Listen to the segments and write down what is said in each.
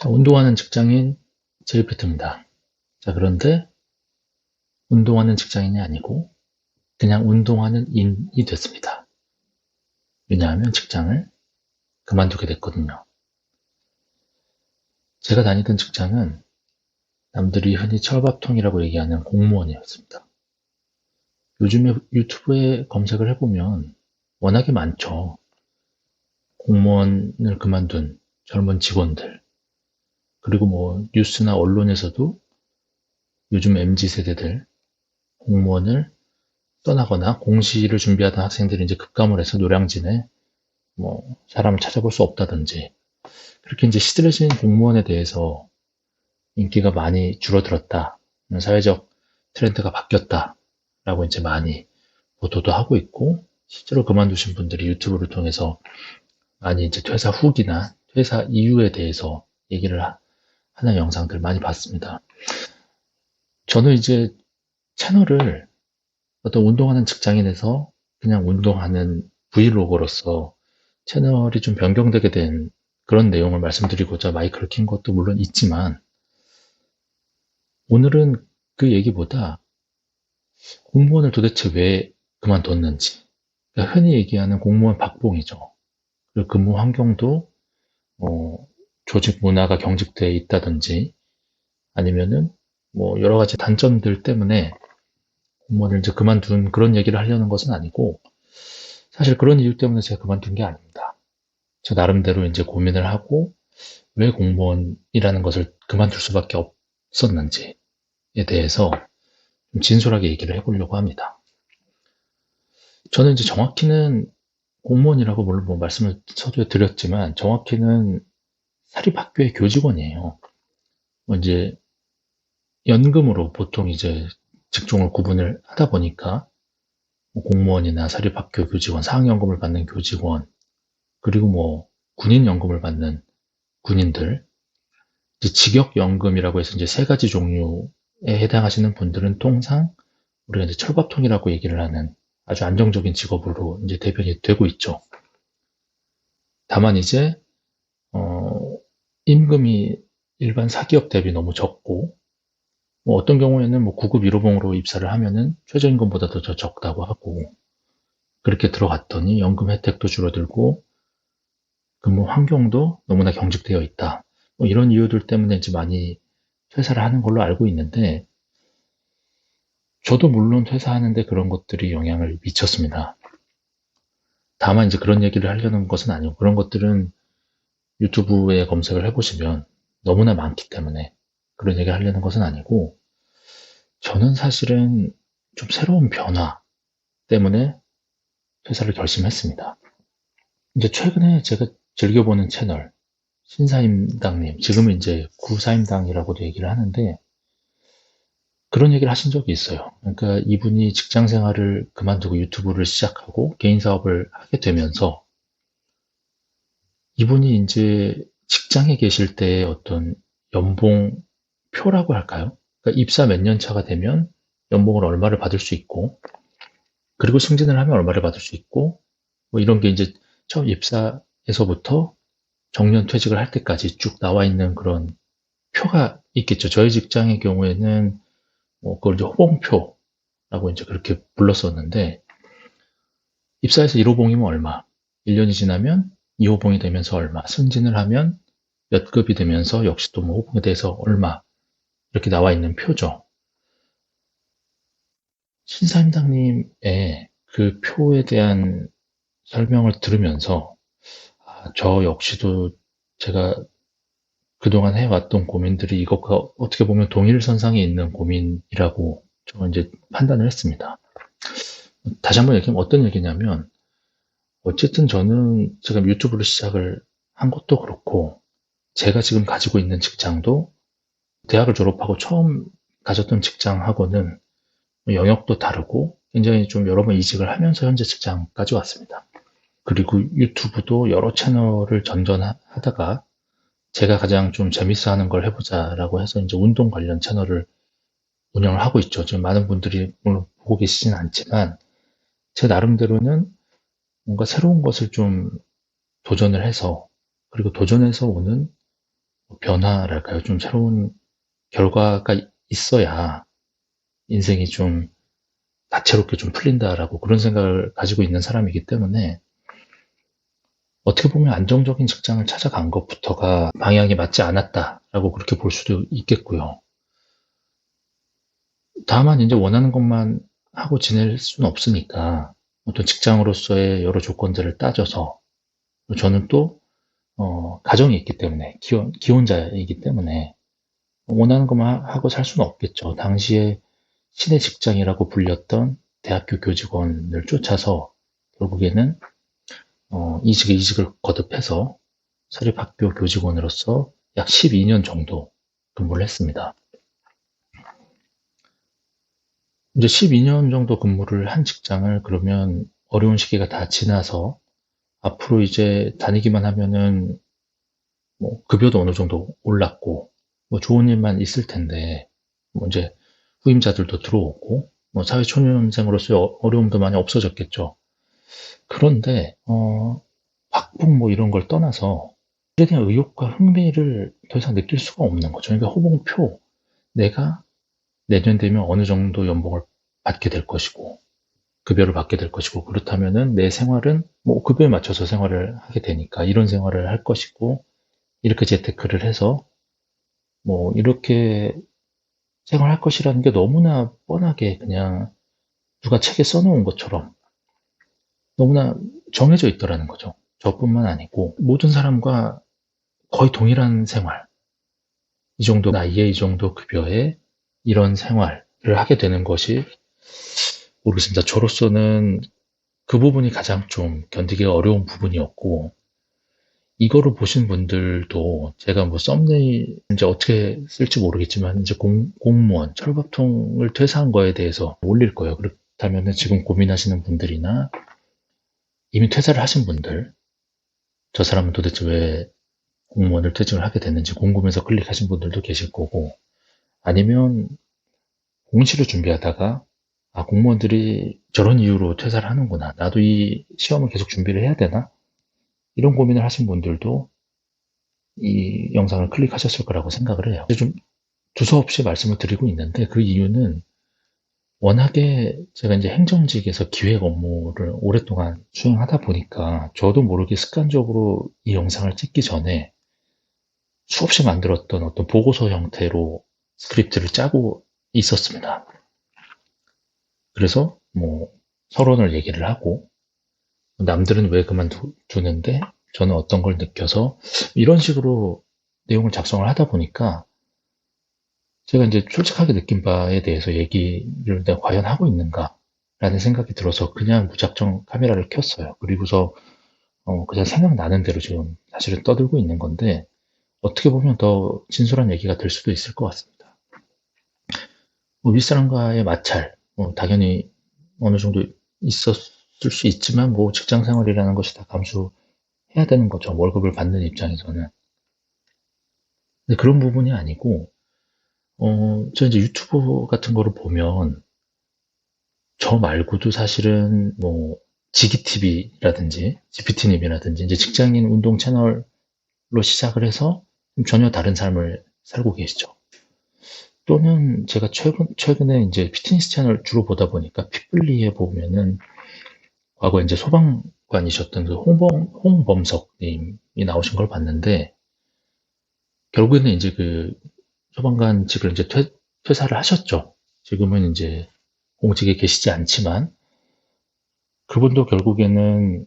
자, 운동하는 직장인 제이피트입니다. 자, 그런데 운동하는 직장인이 아니고 그냥 운동하는 인이 됐습니다. 왜냐하면 직장을 그만두게 됐거든요. 제가 다니던 직장은 남들이 흔히 철밥통이라고 얘기하는 공무원이었습니다. 요즘에 유튜브에 검색을 해보면 워낙에 많죠. 공무원을 그만둔 젊은 직원들, 그리고 뭐 뉴스나 언론에서도 요즘 MZ세대들 공무원을 떠나거나 공시를 준비하던 학생들이 이제 급감을 해서 노량진에 뭐 사람을 찾아볼 수 없다든지 그렇게 이제 시들해진 공무원에 대해서 인기가 많이 줄어들었다. 사회적 트렌드가 바뀌었다라고 이제 많이 보도도 하고 있고 실제로 그만두신 분들이 유튜브를 통해서 많이 이제 퇴사 후기나 퇴사 이유에 대해서 얘기를 하는 영상들 많이 봤습니다. 저는 이제 채널을 어떤 운동하는 직장인에서 그냥 운동하는 브이로거로서 채널이 좀 변경되게 된 그런 내용을 말씀드리고자 마이크를 킨 것도 물론 있지만 오늘은 그 얘기보다 공무원을 도대체 왜 그만뒀는지, 그러니까 흔히 얘기하는 공무원 박봉이죠. 그리고 근무 환경도 조직 문화가 경직되어 있다든지 아니면은 뭐 여러 가지 단점들 때문에 공무원을 이제 그만둔 그런 얘기를 하려는 것은 아니고 사실 그런 이유 때문에 제가 그만둔 게 아닙니다. 저 나름대로 이제 고민을 하고 왜 공무원이라는 것을 그만둘 수밖에 없었는지에 대해서 좀 진솔하게 얘기를 해보려고 합니다. 저는 이제 정확히는 공무원이라고 물론 뭐 말씀을 서두에 드렸지만 정확히는 사립학교의 교직원이에요. 뭐 이제 연금으로 보통 이제 직종을 구분을 하다 보니까 뭐 공무원이나 사립학교 교직원, 사학연금을 받는 교직원, 그리고 뭐 군인연금을 받는 군인들, 이제 직역연금이라고 해서 이제 세 가지 종류에 해당하시는 분들은 통상 우리가 이제 철밥통이라고 얘기를 하는 아주 안정적인 직업으로 이제 대변이 되고 있죠. 다만 이제 임금이 일반 사기업 대비 너무 적고 뭐 어떤 경우에는 뭐 9급 1호봉으로 입사를 하면은 최저임금보다도 더 적다고 하고 그렇게 들어갔더니 연금 혜택도 줄어들고 근무 환경도 너무나 경직되어 있다. 뭐 이런 이유들 때문에 이제 많이 퇴사를 하는 걸로 알고 있는데 저도 물론 퇴사하는데 그런 것들이 영향을 미쳤습니다. 다만 이제 그런 얘기를 하려는 것은 아니고 그런 것들은 유튜브에 검색을 해보시면 너무나 많기 때문에 그런 얘기를 하려는 것은 아니고 저는 사실은 좀 새로운 변화 때문에 퇴사를 결심했습니다. 이제 최근에 제가 즐겨보는 채널 신사임당님, 지금은 이제 구사임당이라고도 얘기를 하는데 그런 얘기를 하신 적이 있어요. 그러니까 이분이 직장 생활을 그만두고 유튜브를 시작하고 개인 사업을 하게 되면서 이분이 이제 직장에 계실 때의 어떤 연봉표라고 할까요? 그러니까 입사 몇 년 차가 되면 연봉을 얼마를 받을 수 있고 그리고 승진을 하면 얼마를 받을 수 있고 뭐 이런 게 이제 처음 입사에서부터 정년 퇴직을 할 때까지 쭉 나와 있는 그런 표가 있겠죠. 저희 직장의 경우에는 뭐 그걸 이제 호봉표라고 이제 그렇게 불렀었는데 입사해서 1호봉이면 얼마, 1년이 지나면 2호봉이 되면서 얼마, 승진을 하면 몇 급이 되면서 역시 또 뭐 호봉에 대해서 얼마 이렇게 나와 있는 표죠. 신사임당님의 그 표에 대한 설명을 들으면서 저 역시도 제가 그동안 해왔던 고민들이 이것과 어떻게 보면 동일선상에 있는 고민이라고 저는 이제 판단을 했습니다. 다시 한번 얘기하면 어떤 얘기냐면 어쨌든 저는 지금 유튜브를 시작을 한 것도 그렇고 제가 지금 가지고 있는 직장도 대학을 졸업하고 처음 가졌던 직장하고는 영역도 다르고 굉장히 좀 여러 번 이직을 하면서 현재 직장까지 왔습니다. 그리고 유튜브도 여러 채널을 전전하다가 제가 가장 좀 재밌어 하는 걸 해보자라고 해서 이제 운동 관련 채널을 운영을 하고 있죠. 지금 많은 분들이 물론 보고 계시진 않지만 제 나름대로는 뭔가 새로운 것을 좀 도전을 해서 그리고 도전해서 오는 변화랄까요? 좀 새로운 결과가 있어야 인생이 좀 다채롭게 좀 풀린다라고 그런 생각을 가지고 있는 사람이기 때문에 어떻게 보면 안정적인 직장을 찾아간 것부터가 방향이 맞지 않았다라고 그렇게 볼 수도 있겠고요. 다만 이제 원하는 것만 하고 지낼 수는 없으니까 어떤 직장으로서의 여러 조건들을 따져서 저는 또 가정이 있기 때문에 기혼자이기 때문에 원하는 것만 하고 살 수는 없겠죠. 당시에 신의 직장이라고 불렸던 대학교 교직원을 쫓아서 결국에는 이직을 거듭해서 사립학교 교직원으로서 약 12년 정도 근무를 했습니다. 이제 12년 정도 근무를 한 직장을 그러면 어려운 시기가 다 지나서 앞으로 이제 다니기만 하면은 뭐 급여도 어느 정도 올랐고 뭐 좋은 일만 있을 텐데 뭐 이제 후임자들도 들어오고 뭐 사회 초년생으로서의 어려움도 많이 없어졌겠죠. 그런데 박봉 뭐 이런 걸 떠나서 일에 대한 의욕과 흥미를 더 이상 느낄 수가 없는 거죠. 그러니까 호봉표 내가 내년 되면 어느 정도 연봉을 받게 될 것이고 급여를 받게 될 것이고 그렇다면은 내 생활은 뭐 급여에 맞춰서 생활을 하게 되니까 이런 생활을 할 것이고 이렇게 재테크를 해서 뭐 이렇게 생활할 것이라는 게 너무나 뻔하게 그냥 누가 책에 써놓은 것처럼 너무나 정해져 있더라는 거죠. 저뿐만 아니고 모든 사람과 거의 동일한 생활, 이 정도 나이에 이 정도 급여에 이런 생활을 하게 되는 것이 모르겠습니다. 저로서는 그 부분이 가장 좀 견디기가 어려운 부분이었고 이거를 보신 분들도 제가 뭐 썸네일 이제 어떻게 쓸지 모르겠지만 이제 공무원 철밥통을 퇴사한 거에 대해서 올릴 거예요. 그렇다면 지금 고민하시는 분들이나 이미 퇴사를 하신 분들, 저 사람은 도대체 왜 공무원을 퇴직을 하게 됐는지 궁금해서 클릭하신 분들도 계실 거고, 아니면 공시를 준비하다가 아, 공무원들이 저런 이유로 퇴사를 하는구나. 나도 이 시험을 계속 준비를 해야 되나? 이런 고민을 하신 분들도 이 영상을 클릭하셨을 거라고 생각을 해요. 좀 두서없이 말씀을 드리고 있는데 그 이유는 워낙에 제가 이제 행정직에서 기획 업무를 오랫동안 수행하다 보니까 저도 모르게 습관적으로 이 영상을 찍기 전에 수없이 만들었던 어떤 보고서 형태로 스크립트를 짜고 있었습니다. 그래서 뭐 서론을 얘기를 하고 남들은 왜 그만두는데 저는 어떤 걸 느껴서 이런 식으로 내용을 작성을 하다 보니까 제가 이제 솔직하게 느낀 바에 대해서 얘기를 내가 과연 하고 있는가 라는 생각이 들어서 그냥 무작정 카메라를 켰어요. 그리고서 그냥 생각나는 대로 지금 사실은 떠들고 있는 건데 어떻게 보면 더 진솔한 얘기가 될 수도 있을 것 같습니다. 뭐 윗사람과의 마찰, 뭐 당연히 어느 정도 있었을 수 있지만 뭐 직장 생활이라는 것이 다 감수해야 되는 거죠. 월급을 받는 입장에서는. 근데 그런 부분이 아니고 저 이제 유튜브 같은 거를 보면 저 말고도 사실은 뭐 지기TV라든지 GPT님이라든지 이제 직장인 운동 채널로 시작을 해서 전혀 다른 삶을 살고 계시죠. 또는 제가 최근에 이제 피트니스 채널 주로 보다 보니까 핏블리에 보면은 과거 이제 소방관이셨던 그 홍범석님이 나오신 걸 봤는데 결국에는 이제 그 소방관직을 이제 퇴사를 하셨죠. 지금은 이제 공직에 계시지 않지만 그분도 결국에는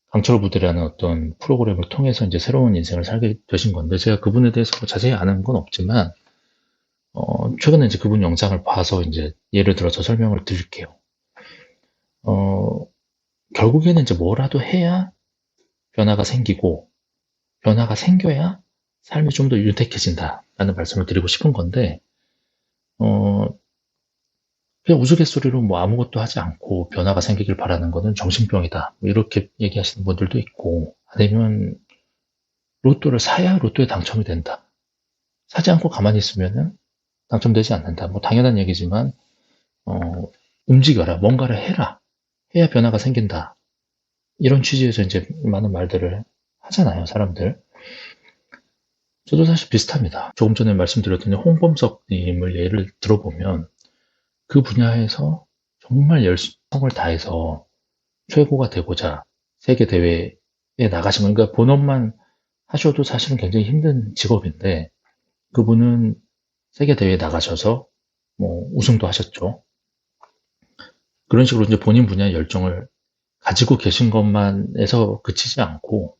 강철 부대라는 어떤 프로그램을 통해서 이제 새로운 인생을 살게 되신 건데 제가 그분에 대해서 뭐 자세히 아는 건 없지만 최근에 이제 그분 영상을 봐서 이제 예를 들어서 설명을 드릴게요. 결국에는 이제 뭐라도 해야 변화가 생기고 변화가 생겨야 삶이 좀 더 윤택해진다라는 말씀을 드리고 싶은 건데 어, 그냥 우스갯소리로 뭐 아무것도 하지 않고 변화가 생기길 바라는 거는 정신병이다. 뭐 이렇게 얘기하시는 분들도 있고 아니면 로또를 사야 로또에 당첨이 된다. 사지 않고 가만히 있으면은 당첨되지 않는다. 뭐 당연한 얘기지만 움직여라, 뭔가를 해라, 해야 변화가 생긴다. 이런 취지에서 이제 많은 말들을 하잖아요, 사람들. 저도 사실 비슷합니다. 조금 전에 말씀드렸던 홍범석님을 예를 들어보면 그 분야에서 정말 열성을 다해서 최고가 되고자 세계 대회에 나가신 거니까 본업만 하셔도 사실은 굉장히 힘든 직업인데 그분은 세계 대회에 나가셔서 뭐 우승도 하셨죠. 그런 식으로 이제 본인 분야의 열정을 가지고 계신 것만에서 그치지 않고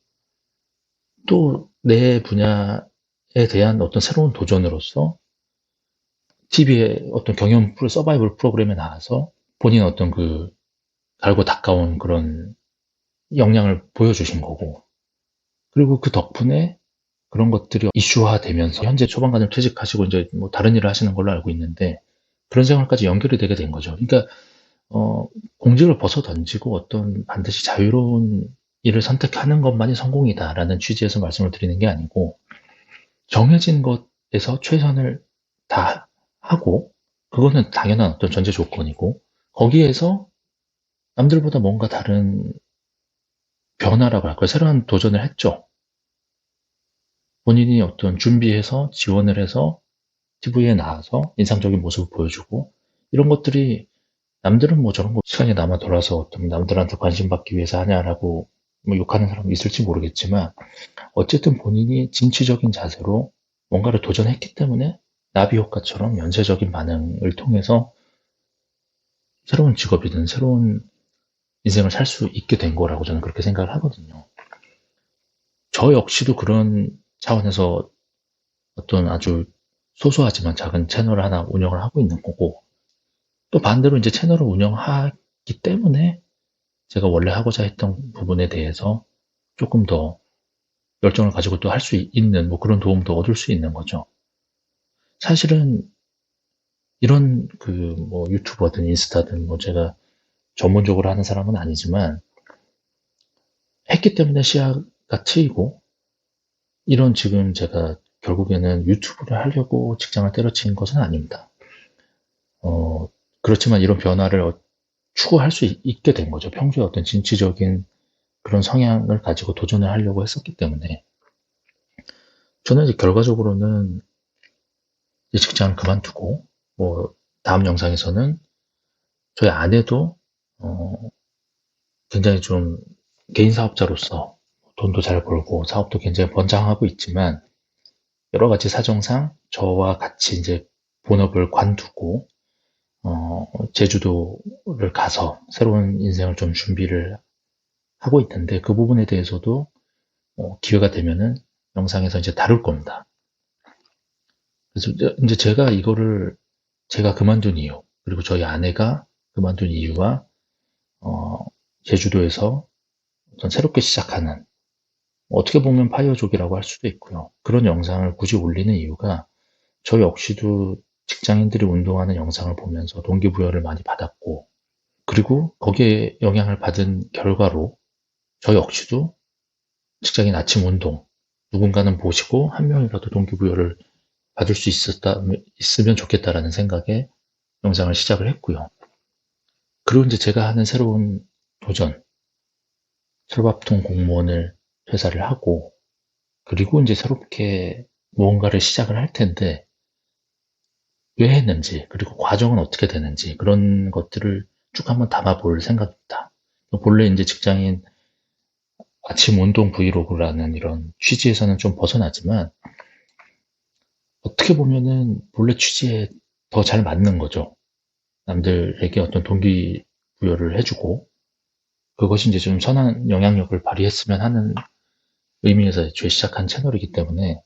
또 내 분야에 대한 어떤 새로운 도전으로서 TV의 어떤 서바이벌 프로그램에 나와서 본인 어떤 그 달고 닦아온 그런 역량을 보여주신 거고 그리고 그 덕분에 그런 것들이 이슈화되면서 현재 초반관을 퇴직하시고 이제 뭐 다른 일을 하시는 걸로 알고 있는데 그런 생활까지 연결이 되게 된 거죠. 그러니까 공직을 벗어 던지고 어떤 반드시 자유로운 일을 선택하는 것만이 성공이다라는 취지에서 말씀을 드리는 게 아니고 정해진 것에서 최선을 다하고 그거는 당연한 어떤 전제 조건이고 거기에서 남들보다 뭔가 다른 변화라고 할까요? 새로운 도전을 했죠. 본인이 어떤 준비해서 지원을 해서 TV에 나와서 인상적인 모습을 보여주고 이런 것들이 남들은 뭐 저런 거 시간이 남아 돌아서 어떤 남들한테 관심 받기 위해서 하냐라고 뭐 욕하는 사람이 있을지 모르겠지만 어쨌든 본인이 진취적인 자세로 뭔가를 도전했기 때문에 나비 효과처럼 연쇄적인 반응을 통해서 새로운 직업이든 새로운 인생을 살 수 있게 된 거라고 저는 그렇게 생각을 하거든요. 저 역시도 그런 차원에서 어떤 아주 소소하지만 작은 채널을 하나 운영을 하고 있는 거고 또 반대로 이제 채널을 운영하기 때문에 제가 원래 하고자 했던 부분에 대해서 조금 더 열정을 가지고 또 할 수 있는 뭐 그런 도움도 얻을 수 있는 거죠. 사실은 이런 그 뭐 유튜버든 인스타든 뭐 제가 전문적으로 하는 사람은 아니지만 했기 때문에 시야가 트이고 이런 지금 제가 결국에는 유튜브를 하려고 직장을 때려친 것은 아닙니다. 그렇지만 이런 변화를 추구할 수 있게 된 거죠. 평소에 어떤 진취적인 그런 성향을 가지고 도전을 하려고 했었기 때문에 저는 이제 결과적으로는 이 직장을 그만두고 뭐 다음 영상에서는 저희 아내도 굉장히 좀 개인 사업자로서 돈도 잘 벌고 사업도 굉장히 번창하고 있지만 여러 가지 사정상 저와 같이 이제 본업을 관두고 제주도를 가서 새로운 인생을 좀 준비를 하고 있는데 그 부분에 대해서도 기회가 되면은 영상에서 이제 다룰 겁니다. 그래서 이제 제가 이거를 제가 그만둔 이유 그리고 저희 아내가 그만둔 이유와 제주도에서 어떤 새롭게 시작하는 어떻게 보면 파이어족이라고 할 수도 있고요. 그런 영상을 굳이 올리는 이유가 저 역시도 직장인들이 운동하는 영상을 보면서 동기부여를 많이 받았고 그리고 거기에 영향을 받은 결과로 저 역시도 직장인 아침 운동 누군가는 보시고 한 명이라도 동기부여를 받을 수 있으면 좋겠다라는 생각에 영상을 시작을 했고요. 그리고 이제 제가 하는 새로운 도전, 철밥통 공무원을 퇴사를 하고 그리고 이제 새롭게 무언가를 시작을 할 텐데 왜 했는지 그리고 과정은 어떻게 되는지 그런 것들을 쭉 한번 담아볼 생각입니다. 본래 이제 직장인 아침 운동 브이로그라는 이런 취지에서는 좀 벗어나지만 어떻게 보면은 본래 취지에 더 잘 맞는 거죠. 남들에게 어떤 동기부여를 해주고 그것이 이제 좀 선한 영향력을 발휘했으면 하는 의미에서 애초에 시작한 채널이기 때문에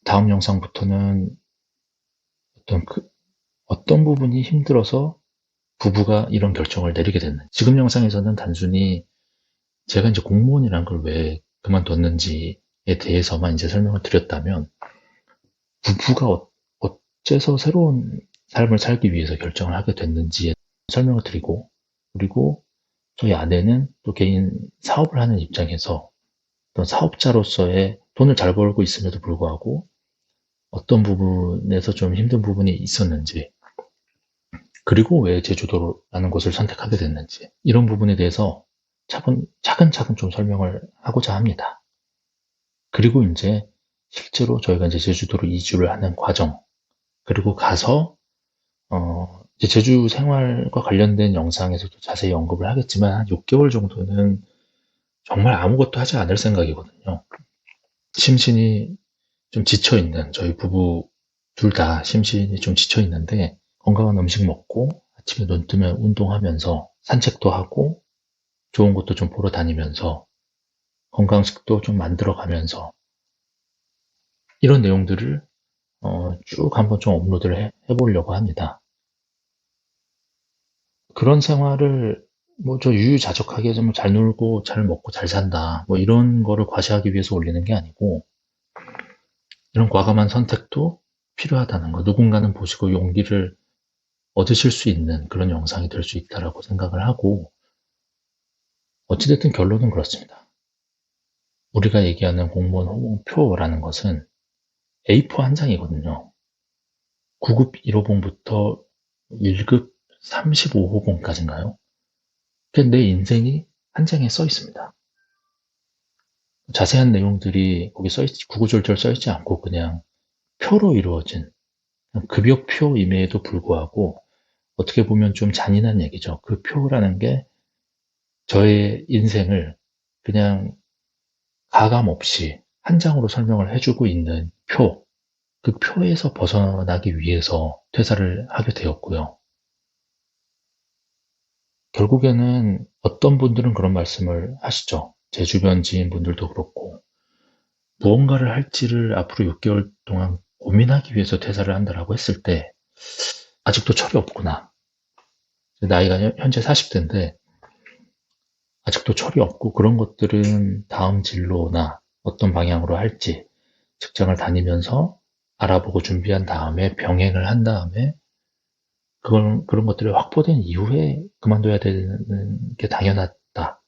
다음 영상부터는 어떤 부분이 힘들어서 부부가 이런 결정을 내리게 됐는지 지금 영상에서는 단순히 제가 이제 공무원이란 걸 왜 그만뒀는지에 대해서만 이제 설명을 드렸다면 부부가 어째서 새로운 삶을 살기 위해서 결정을 하게 됐는지에 설명을 드리고 그리고 저희 아내는 또 개인 사업을 하는 입장에서 어떤 사업자로서의 돈을 잘 벌고 있음에도 불구하고 어떤 부분에서 좀 힘든 부분이 있었는지 그리고 왜 제주도라는 곳을 선택하게 됐는지 이런 부분에 대해서 차근차근 좀 설명을 하고자 합니다. 그리고 이제 실제로 저희가 이제 제주도로 이주를 하는 과정, 그리고 가서 이제 제주 생활과 관련된 영상에서도 자세히 언급을 하겠지만 한 6개월 정도는 정말 아무것도 하지 않을 생각이거든요. 심신이 좀 지쳐 있는 저희 부부 둘 다 심신이 좀 지쳐 있는데 건강한 음식 먹고 아침에 눈 뜨면 운동하면서 산책도 하고 좋은 곳도 좀 보러 다니면서 건강식도 좀 만들어 가면서 이런 내용들을 쭉 한번 좀 업로드를 해보려고 합니다. 그런 생활을 뭐 저 유유자적하게 좀 잘 놀고 잘 먹고 잘 산다 뭐 이런 거를 과시하기 위해서 올리는 게 아니고 이런 과감한 선택도 필요하다는 거, 누군가는 보시고 용기를 얻으실 수 있는 그런 영상이 될 수 있다라고 생각을 하고, 어찌됐든 결론은 그렇습니다. 우리가 얘기하는 공무원 호봉표라는 것은 A4 한 장이거든요. 9급 1호봉부터 1급 35호봉까지인가요? 내 인생이 한 장에 써 있습니다. 자세한 내용들이 거기 구구절절 써 있지 않고 그냥 표로 이루어진 급여표임에도 불구하고 어떻게 보면 좀 잔인한 얘기죠. 그 표라는 게 저의 인생을 그냥 가감 없이 한 장으로 설명을 해주고 있는 표, 그 표에서 벗어나기 위해서 퇴사를 하게 되었고요. 결국에는 어떤 분들은 그런 말씀을 하시죠. 제 주변 지인분들도 그렇고 무언가를 할지를 앞으로 6개월 동안 고민하기 위해서 퇴사를 한다라고 했을 때 아직도 철이 없구나. 나이가 현재 40대인데 아직도 철이 없고 그런 것들은 다음 진로나 어떤 방향으로 할지 직장을 다니면서 알아보고 준비한 다음에 병행을 한 다음에 그런 것들이 확보된 이후에 그만둬야 되는 게 당연하다.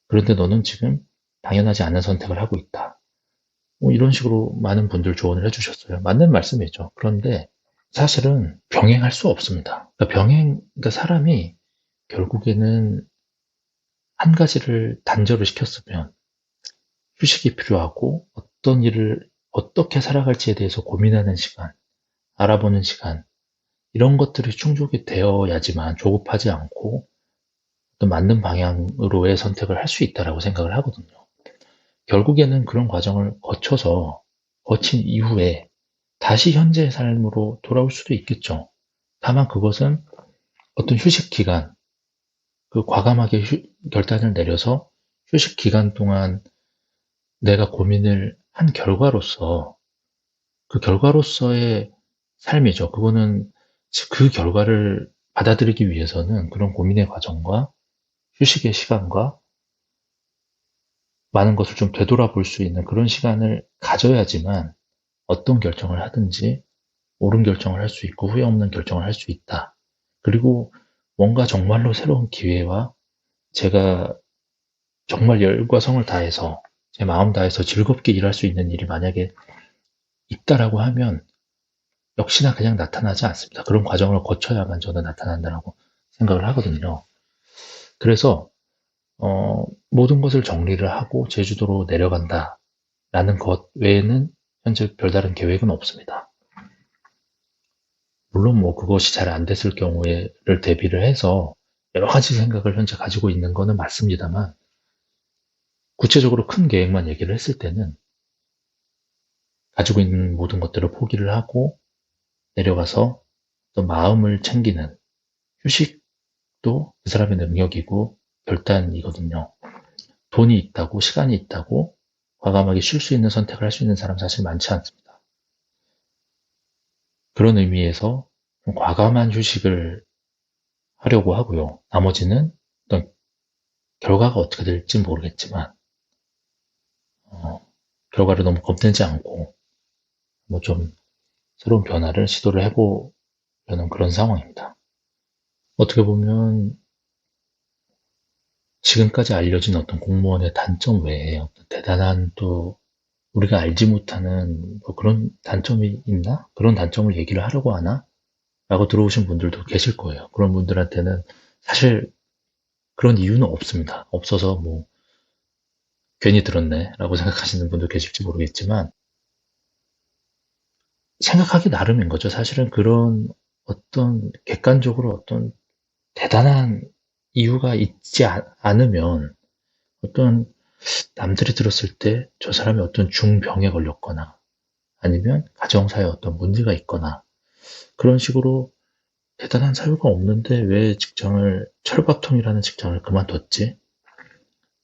그런데 너는 지금 당연하지 않은 선택을 하고 있다. 뭐 이런 식으로 많은 분들 조언을 해주셨어요. 맞는 말씀이죠. 그런데 사실은 병행할 수 없습니다. 그러니까 사람이 결국에는 한 가지를 단절을 시켰으면 휴식이 필요하고 어떤 일을 어떻게 살아갈지에 대해서 고민하는 시간, 알아보는 시간, 이런 것들이 충족이 되어야지만 조급하지 않고 어떤 맞는 방향으로의 선택을 할 수 있다라고 생각을 하거든요. 결국에는 그런 과정을 거친 이후에 다시 현재의 삶으로 돌아올 수도 있겠죠. 다만 그것은 어떤 휴식 기간, 그 과감하게 결단을 내려서 휴식 기간 동안 내가 고민을 한 결과로서 그 결과로서의 삶이죠. 그거는 그 결과를 받아들이기 위해서는 그런 고민의 과정과 휴식의 시간과 많은 것을 좀 되돌아볼 수 있는 그런 시간을 가져야지만 어떤 결정을 하든지 옳은 결정을 할 수 있고 후회 없는 결정을 할 수 있다. 그리고 뭔가 정말로 새로운 기회와 제가 정말 열과 성을 다해서 제 마음 다해서 즐겁게 일할 수 있는 일이 만약에 있다라고 하면 역시나 그냥 나타나지 않습니다. 그런 과정을 거쳐야만 저는 나타난다라고 생각을 하거든요. 그래서 모든 것을 정리를 하고 제주도로 내려간다라는 것 외에는 현재 별다른 계획은 없습니다. 물론 뭐 그것이 잘 안 됐을 경우에를 대비를 해서 여러 가지 생각을 현재 가지고 있는 거는 맞습니다만 구체적으로 큰 계획만 얘기를 했을 때는 가지고 있는 모든 것들을 포기를 하고 내려가서 또 마음을 챙기는 휴식도 그 사람의 능력이고 결단이거든요. 돈이 있다고 시간이 있다고 과감하게 쉴 수 있는 선택을 할 수 있는 사람 사실 많지 않습니다. 그런 의미에서 과감한 휴식을 하려고 하고요. 나머지는 어떤 결과가 어떻게 될지 모르겠지만 결과를 너무 겁내지 않고 뭐 좀 새로운 변화를 시도를 해보려는 그런 상황입니다. 어떻게 보면 지금까지 알려진 어떤 공무원의 단점 외에 어떤 대단한 또 우리가 알지 못하는 뭐 그런 단점이 있나? 그런 단점을 얘기를 하려고 하나? 라고 들어오신 분들도 계실 거예요. 그런 분들한테는 사실 그런 이유는 없습니다. 없어서 뭐 괜히 들었네 라고 생각하시는 분도 계실지 모르겠지만 생각하기 나름인 거죠. 사실은 그런 어떤 객관적으로 어떤 대단한 이유가 있지 않으면 어떤 남들이 들었을 때 저 사람이 어떤 중병에 걸렸거나 아니면 가정사에 어떤 문제가 있거나 그런 식으로 대단한 사유가 없는데 왜 직장을 철밥통이라는 직장을 그만뒀지?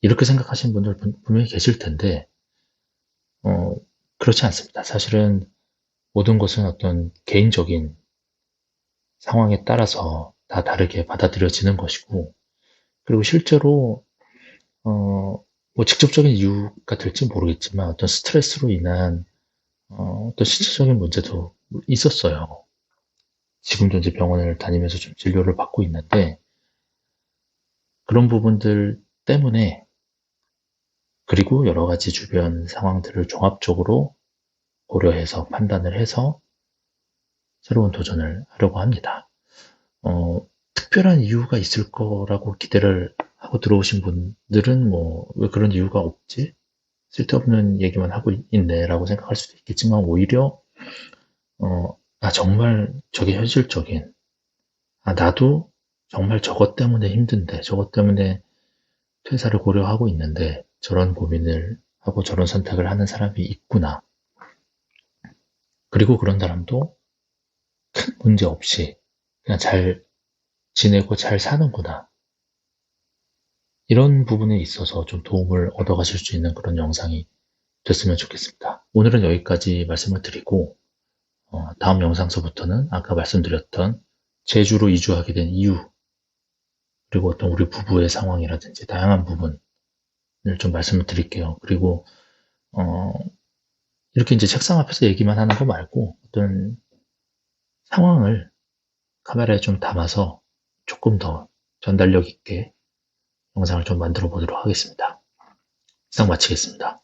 이렇게 생각하시는 분들 분명히 계실 텐데 어, 그렇지 않습니다. 사실은 모든 것은 어떤 개인적인 상황에 따라서 다 다르게 받아들여지는 것이고 그리고 실제로 뭐 직접적인 이유가 될지 모르겠지만 어떤 스트레스로 인한 어떤 신체적인 문제도 있었어요. 지금도 이제 병원을 다니면서 좀 진료를 받고 있는데 그런 부분들 때문에 그리고 여러 가지 주변 상황들을 종합적으로 고려해서 판단을 해서 새로운 도전을 하려고 합니다. 특별한 이유가 있을 거라고 기대를 하고 들어오신 분들은 뭐 왜 그런 이유가 없지? 쓸데없는 얘기만 하고 있네라고 생각할 수도 있겠지만 오히려 정말 저게 현실적인 나도 정말 저것 때문에 힘든데 저것 때문에 퇴사를 고려하고 있는데 저런 고민을 하고 저런 선택을 하는 사람이 있구나. 그리고 그런 사람도 큰 문제 없이 그냥 잘 지내고 잘 사는구나. 이런 부분에 있어서 좀 도움을 얻어가실 수 있는 그런 영상이 됐으면 좋겠습니다. 오늘은 여기까지 말씀을 드리고 다음 영상서부터는 아까 말씀드렸던 제주로 이주하게 된 이유 그리고 어떤 우리 부부의 상황이라든지 다양한 부분을 좀 말씀을 드릴게요. 그리고 어, 이렇게 이제 책상 앞에서 얘기만 하는 거 말고 어떤 상황을 카메라에 좀 담아서 조금 더 전달력 있게 영상을 좀 만들어 보도록 하겠습니다. 이상 마치겠습니다.